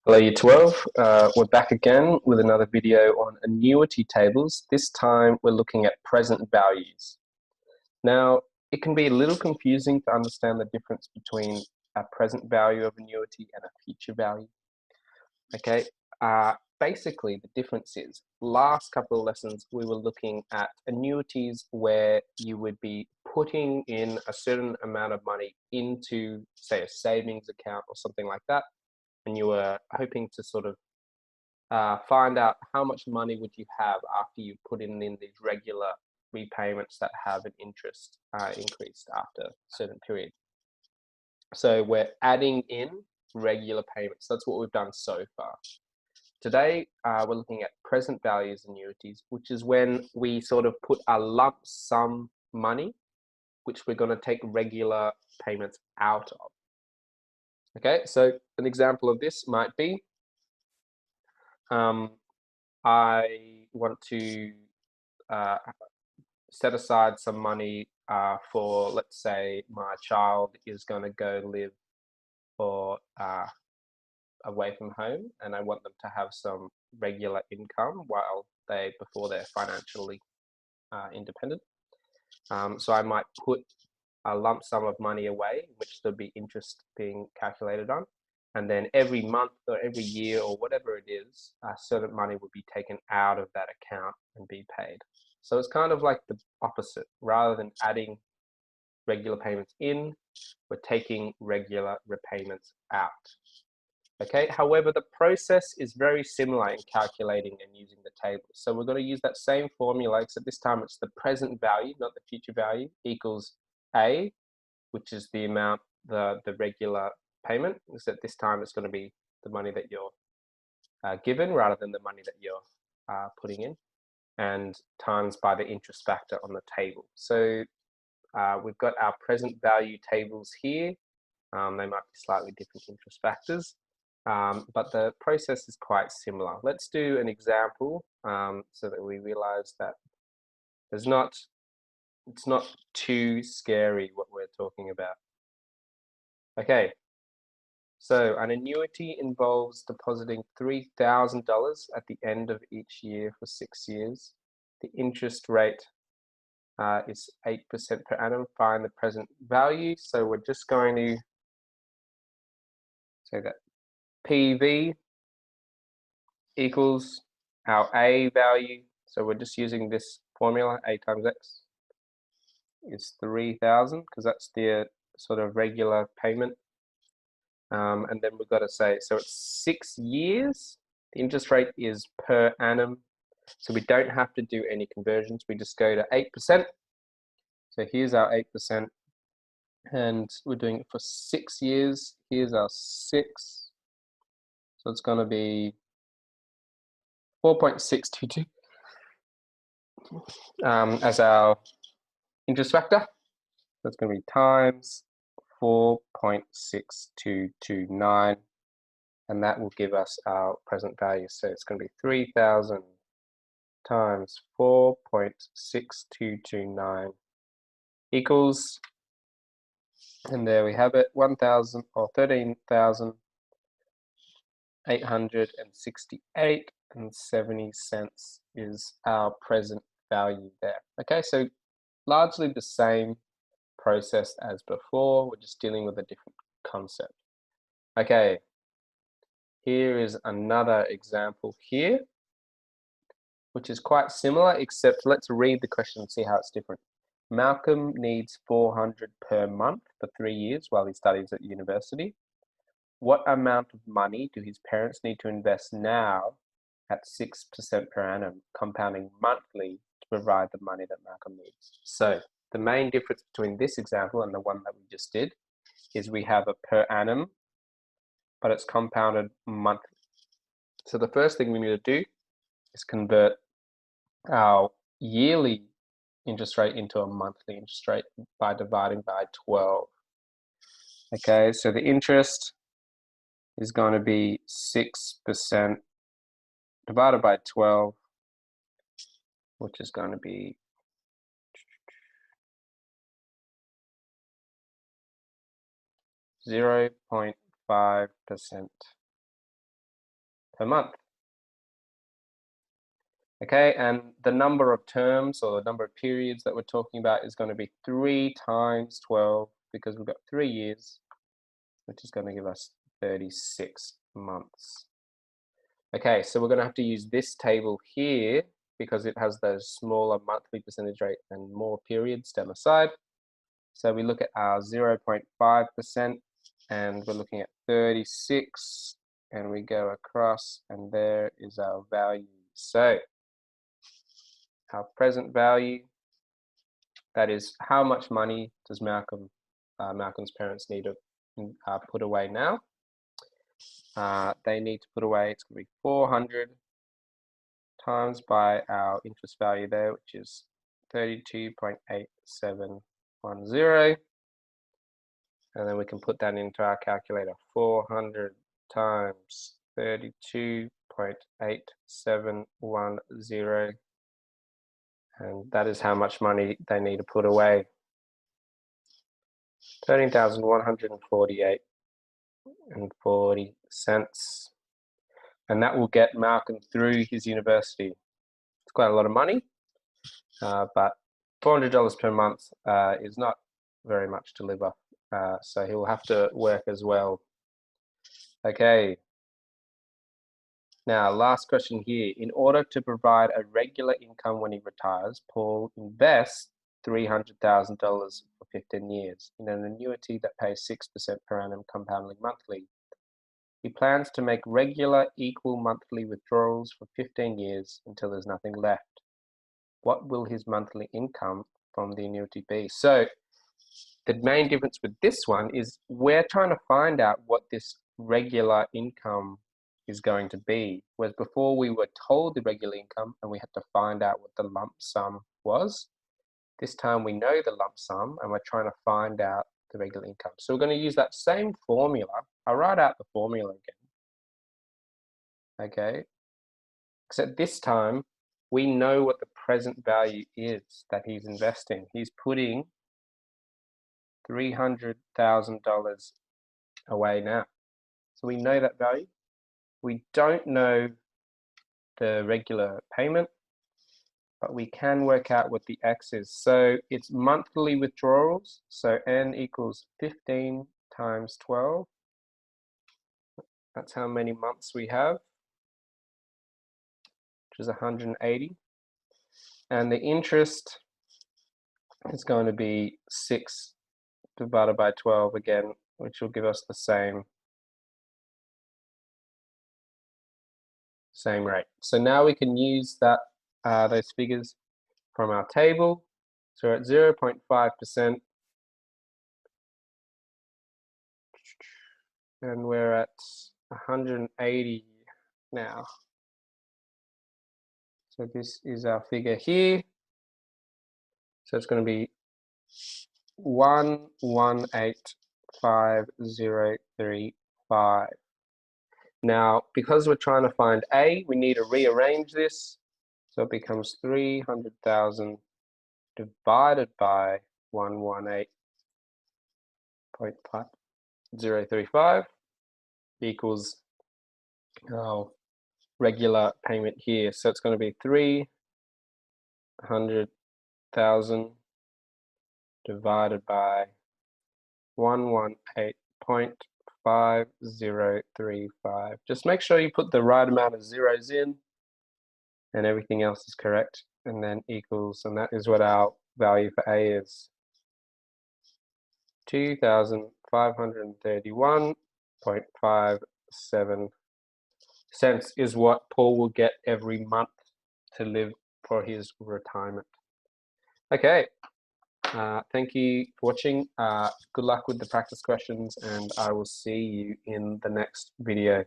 Hello, Year 12. We're back again with another video on annuity tables. This time we're looking at present values. Now, it can be a little confusing to understand the difference between a present value of annuity and a future value. Okay, basically the difference is, last couple of lessons we were looking at annuities where you would be putting in a certain amount of money into, say, a savings account or something like that, and you were hoping to sort of find out how much money would you have after you put in these regular repayments that have an interest increased after a certain period. So we're adding in regular payments. That's what we've done so far. Today, we're looking at present values annuities, which is when we sort of put a lump sum money, which we're going to take regular payments out of. Okay, so an example of this might be, I want to set aside some money for, let's say, my child is going to go live or away from home, and I want them to have some regular income before they're financially independent. So I might put a lump sum of money away, which there'll be interest being calculated on. And then every month or every year or whatever it is, a certain money would be taken out of that account and be paid. So it's kind of like the opposite. Rather than adding regular payments in, we're taking regular repayments out. Okay, however, the process is very similar in calculating and using the table. So we're going to use that same formula, except this time it's the present value, not the future value, equals A, which is the amount, the regular payment, except this time it's going to be the money that you're given rather than the money that you're putting in, and times by the interest factor on the table. So we've got our present value tables here. They might be slightly different interest factors, but the process is quite similar. Let's do an example so that we realize that it's not too scary what we're talking about. Okay, so an annuity involves depositing $3,000 at the end of each year for 6 years. The interest rate is 8% per annum. Find the present value. So we're just going to say that PV equals our A value. So we're just using this formula, A times X is 3,000, because that's the sort of regular payment. And then we've got to say, so it's 6 years. The interest rate is per annum. So we don't have to do any conversions. We just go to 8%. So here's our 8%. And we're doing it for 6 years. Here's our 6. So it's going to be 4.622 as our interest factor. That's going to be times 4.6229, and that will give us our present value. So it's going to be 3,000 times 4.6229 equals, and there we have it, 1,000 or 13,868.70 is our present value there. Okay, so largely the same process as before. We're just dealing with a different concept. Okay, here is another example here, which is quite similar, except let's read the question and see how it's different. Malcolm needs $400 per month for 3 years while he studies at university. What amount of money do his parents need to invest now at 6% per annum, compounding monthly, to provide the money that Malcolm needs? So the main difference between this example and the one that we just did is we have a per annum, but it's compounded monthly. So the first thing we need to do is convert our yearly interest rate into a monthly interest rate by dividing by 12. Okay, so the interest is going to be 6% divided by 12, which is going to be 0.5%. per month. Okay, and the number of terms or the number of periods that we're talking about is going to be 3 times 12 because we've got 3 years, which is going to give us 36 months. Okay, so we're going to have to use this table here because it has those smaller monthly percentage rate and more periods down the side. So we look at our 0.5% and we're looking at 36 and we go across and there is our value. So our present value, that is how much money does Malcolm's parents need to put away now. They need to put away, it's going to be 400 times by our interest value there, which is 32.8710. And then we can put that into our calculator. 400 times 32.8710. And that is how much money they need to put away. 13,148.40. And that will get Malcolm through his university. It's quite a lot of money, but $400 per month is not very much to live off. So he'll have to work as well. Okay. Now, last question here. In order to provide a regular income when he retires, Paul invests $300,000 for 15 years in an annuity that pays 6% per annum compounding monthly. He plans to make regular equal monthly withdrawals for 15 years until there's nothing left. What will his monthly income from the annuity be? So the main difference with this one is we're trying to find out what this regular income is going to be. Whereas before we were told the regular income and we had to find out what the lump sum was. This time we know the lump sum and we're trying to find out the regular income. So we're going to use that same formula. I'll write out the formula again. Okay. Except this time we know what the present value is that he's investing. He's putting $300,000 away now. So we know that value. We don't know the regular payment, but we can work out what the X is. So it's monthly withdrawals. So N equals 15 times 12. That's how many months we have, which is 180. And the interest is going to be 6 divided by 12 again, which will give us the same rate. So now we can use that those figures from our table. So we're at 0.5%, and we're at 180 now. So this is our figure here. So it's going to be 1185035. Now, because we're trying to find A, we need to rearrange this. So it becomes 300,000 divided by 118.5035 equals our regular payment here. So it's going to be 300,000 divided by 118.5035. Just make sure you put the right amount of zeros in and everything else is correct, and then equals, and that is what our value for A is. 2,531.57 cents is what Paul will get every month to live for his retirement. Okay, thank you for watching. Good luck with the practice questions, and I will see you in the next video.